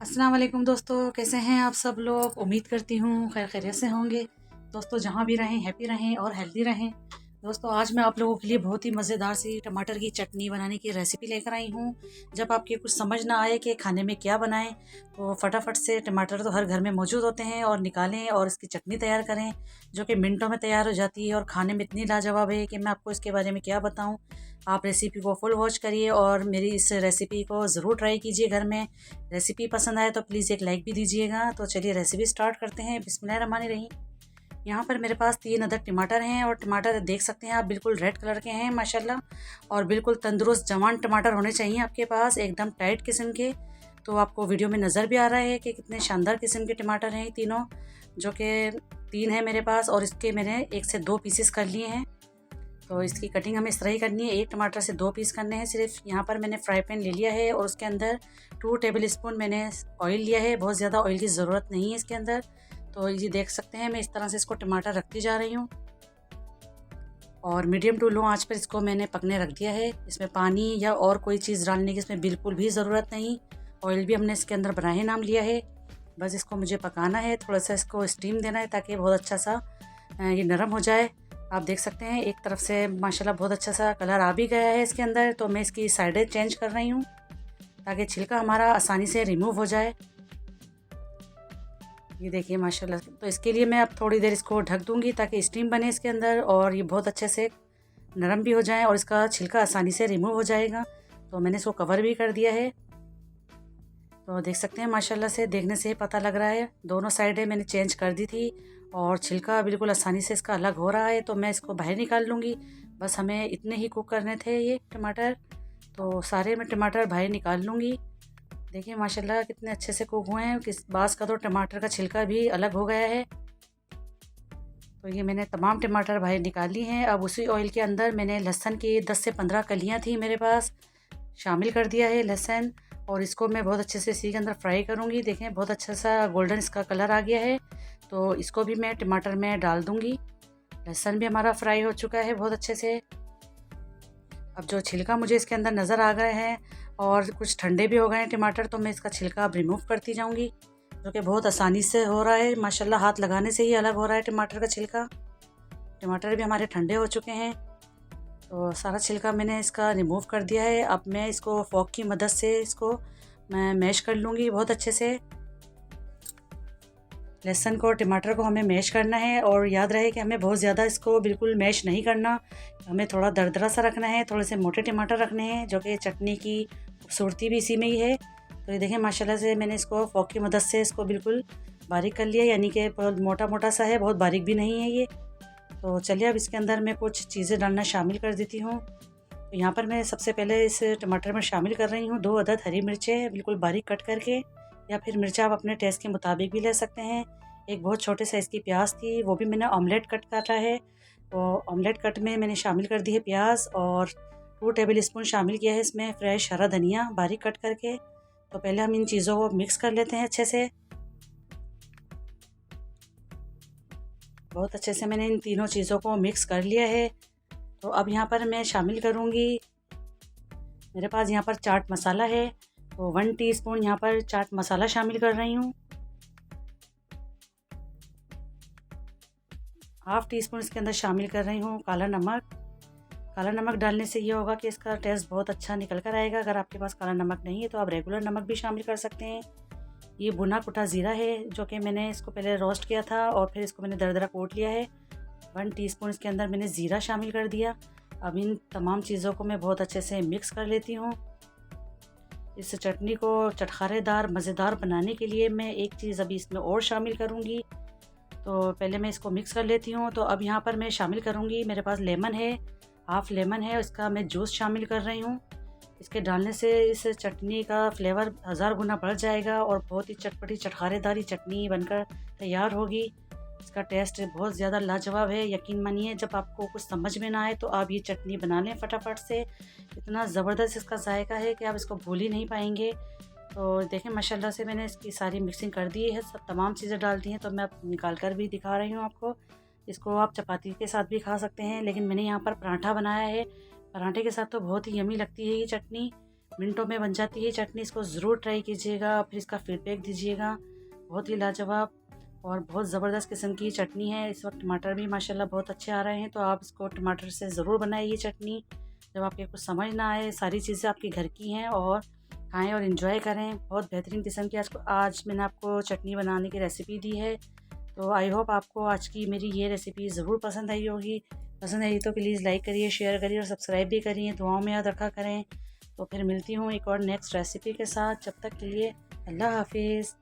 अस्सलाम वालेकुम दोस्तों, कैसे हैं आप सब लोग। उम्मीद करती हूँ खैर खैरियत से होंगे। दोस्तों जहाँ भी रहें हैप्पी रहें और हेल्दी रहें। दोस्तों आज मैं आप लोगों के लिए बहुत ही मज़ेदार सी टमाटर की चटनी बनाने की रेसिपी लेकर आई हूँ। जब आपके कुछ समझ ना आए कि खाने में क्या बनाएं तो फटाफट से टमाटर तो हर घर में मौजूद होते हैं और निकालें और इसकी चटनी तैयार करें, जो कि मिनटों में तैयार हो जाती है और खाने में इतनी लाजवाब है कि मैं आपको इसके बारे में क्या बताऊँ। आप रेसिपी को फुल वॉच करिए और मेरी इस रेसिपी को ज़रूर ट्राई कीजिए घर में। रेसिपी पसंद आए तो प्लीज़ एक लाइक भी दीजिएगा। तो चलिए रेसिपी स्टार्ट करते हैं। बिस्मिल्लाहिर्रहमानिर्रहीम। यहाँ पर मेरे पास 3 अदद टमाटर हैं और टमाटर देख सकते हैं आप बिल्कुल रेड कलर के हैं माशाल्लाह, और बिल्कुल तंदुरुस्त जवान टमाटर होने चाहिए आपके पास, एकदम टाइट किस्म के। तो आपको वीडियो में नज़र भी आ रहा है कि कितने शानदार किस्म के टमाटर हैं तीनों, जो कि 3 है मेरे पास, और इसके मैंने 1 से 2 पीसेस कर लिए हैं। तो इसकी कटिंग हमें इस तरह ही करनी है, 1 टमाटर से 2 पीस करने हैं सिर्फ। यहाँ पर मैंने फ्राई पैन ले लिया है और उसके अंदर 2 टेबल स्पून मैंने ऑयल लिया है। बहुत ज़्यादा ऑयल की ज़रूरत नहीं है इसके अंदर। तो ये देख सकते हैं मैं इस तरह से इसको टमाटर रखती जा रही हूँ और मीडियम टू लो आंच पर इसको मैंने पकने रख दिया है। इसमें पानी या और कोई चीज़ डालने की इसमें बिल्कुल भी ज़रूरत नहीं। ऑयल भी हमने इसके अंदर बनाए नाम लिया है। बस इसको मुझे पकाना है, थोड़ा सा इसको स्टीम देना है ताकि बहुत अच्छा सा ये नरम हो जाए। आप देख सकते हैं एक तरफ से माशाल्लाह बहुत अच्छा सा कलर आ भी गया है इसके अंदर। तो मैं इसकी साइडें चेंज कर रही हूँ ताकि छिलका हमारा आसानी से रिमूव हो जाए। ये देखिए माशाल्लाह। तो इसके लिए मैं अब थोड़ी देर इसको ढक दूँगी ताकि स्टीम बने इसके अंदर और ये बहुत अच्छे से नरम भी हो जाए और इसका छिलका आसानी से रिमूव हो जाएगा। तो मैंने इसको कवर भी कर दिया है। तो देख सकते हैं माशाल्लाह से, देखने से ही पता लग रहा है दोनों साइडें मैंने चेंज कर दी थी और छिलका बिल्कुल आसानी से इसका अलग हो रहा है। तो मैं इसको बाहर निकाल लूँगी। बस हमें इतने ही कुक करने थे ये टमाटर। तो सारे मैं टमाटर बाहर निकाल लूँगी। देखिए माशाल्लाह कितने अच्छे से कुक हुए हैं। किस बास का तो टमाटर का छिलका भी अलग हो गया है। तो ये मैंने तमाम टमाटर बाहर निकाल ली हैं। अब उसी ऑयल के अंदर मैंने लहसुन की 10 से 15 कलियाँ थी मेरे पास, शामिल कर दिया है लहसुन, और इसको मैं बहुत अच्छे से इसी के अंदर फ्राई करूँगी। देखें बहुत अच्छा सा गोल्डन इसका कलर आ गया है। तो इसको भी मैं टमाटर में डाल दूँगी। लहसुन भी हमारा फ्राई हो चुका है बहुत अच्छे से। अब जो छिलका मुझे इसके अंदर नज़र आ गए हैं और कुछ ठंडे भी हो गए हैं टमाटर, तो मैं इसका छिलका अब रिमूव करती जाऊँगी, जो कि बहुत आसानी से हो रहा है माशाल्लाह। हाथ लगाने से ही अलग हो रहा है टमाटर का छिलका। टमाटर भी हमारे ठंडे हो चुके हैं। तो सारा छिलका मैंने इसका रिमूव कर दिया है। अब मैं इसको फोक की मदद से इसको मैं मैश कर लूँगी बहुत अच्छे से। लहसुन को और टमाटर को हमें मैश करना है और याद रहे कि हमें बहुत ज़्यादा इसको बिल्कुल मैश नहीं करना, हमें थोड़ा दरदरा सा रखना है। थोड़े से मोटे टमाटर रखने हैं, जो कि चटनी की खूबसूरती भी इसी में ही है। तो ये देखें माशाल्लाह से मैंने इसको फोक की मदद से इसको बिल्कुल बारीक कर लिया, यानी कि बहुत मोटा मोटा सा है, बहुत बारीक भी नहीं है ये। तो चलिए अब इसके अंदर मैं कुछ चीज़ें डालना शामिल कर देती हूँ। तो यहाँ पर मैं सबसे पहले इस टमाटर में शामिल कर रही हूँ 2 अदद हरी मिर्चें बिल्कुल बारीक कट करके, या फिर मिर्चा आप अपने टेस्ट के मुताबिक भी ले सकते हैं। एक बहुत छोटे साइज़ की प्याज थी, वो भी मैंने ऑमलेट कट काटा है। तो ऑमलेट कट में मैंने शामिल कर दी है प्याज, और 2 टेबल स्पून शामिल किया है इसमें फ्रेश हरा धनिया बारीक कट करके। तो पहले हम इन चीज़ों को मिक्स कर लेते हैं अच्छे से। बहुत अच्छे से मैंने इन तीनों चीज़ों को मिक्स कर लिया है। तो अब यहाँ पर मैं शामिल करूँगी, मेरे पास यहाँ पर चाट मसाला है, तो 1 टीस्पून यहाँ पर चाट मसाला शामिल कर रही हूँ। हाफ़ टी स्पून इसके अंदर शामिल कर रही हूँ काला नमक। काला नमक डालने से ये होगा कि इसका टेस्ट बहुत अच्छा निकल कर आएगा। अगर आपके पास काला नमक नहीं है तो आप रेगुलर नमक भी शामिल कर सकते हैं। ये भुना कुटा ज़ीरा है, जो कि मैंने इसको पहले रोस्ट किया था और फिर इसको मैंने दरदरा कोट लिया है। 1 टीस्पून इसके अंदर मैंने ज़ीरा शामिल कर दिया। अब इन तमाम चीज़ों को मैं बहुत अच्छे से मिक्स कर लेती हूँ। इस चटनी को चटखारेदार मज़ेदार बनाने के लिए मैं एक चीज़ अभी इसमें और शामिल करूँगी। तो पहले मैं इसको मिक्स कर लेती हूँ। तो अब यहाँ पर मैं शामिल करूँगी, मेरे पास लेमन है, हाफ़ लेमन है, इसका मैं जूस शामिल कर रही हूँ। इसके डालने से इस चटनी का फ्लेवर 1000 गुना बढ़ जाएगा और बहुत ही चटपटी चटखारेदारी चटनी बनकर तैयार होगी। इसका टेस्ट बहुत ज़्यादा लाजवाब है। यकीन मानिए जब आपको कुछ समझ में ना आए तो आप ये चटनी बना लें फटाफट से। इतना ज़बरदस्त इसका जायका है कि आप इसको भूल ही नहीं पाएंगे। तो देखें माशाल्लाह से मैंने इसकी सारी मिक्सिंग कर दी है, सब तमाम चीज़ें डाल दी हैं। तो मैं अब निकाल कर भी दिखा रही हूँ आपको। इसको आप चपाती के साथ भी खा सकते हैं, लेकिन मैंने यहाँ पर पराठा बनाया है। पराठे के साथ तो बहुत ही यमी लगती है ये चटनी। मिनटों में बन जाती है चटनी। इसको ज़रूर ट्राई कीजिएगा, फिर इसका फीडबैक दीजिएगा। बहुत ही लाजवाब और बहुत ज़बरदस्त किस्म की चटनी है। इस वक्त टमाटर भी माशाल्लाह बहुत अच्छे आ रहे हैं, तो आप इसको टमाटर से ज़रूर बनाइए ये चटनी। जब आपके कुछ समझ ना आए, सारी चीज़ें आपकी घर की हैं, और खाएं और इन्जॉय करें। बहुत बेहतरीन किस्म की आज मैंने आपको चटनी बनाने की रेसिपी दी है। तो आई होप आपको आज की मेरी ये रेसिपी ज़रूर पसंद आई होगी। पसंद आई तो प्लीज़ लाइक करिए, शेयर करिए और सब्सक्राइब भी करिए। दुआओं में याद रखा करें। तो फिर मिलती हूँ एक और नेक्स्ट रेसिपी के साथ। जब तक के लिए अल्लाह हाफिज़।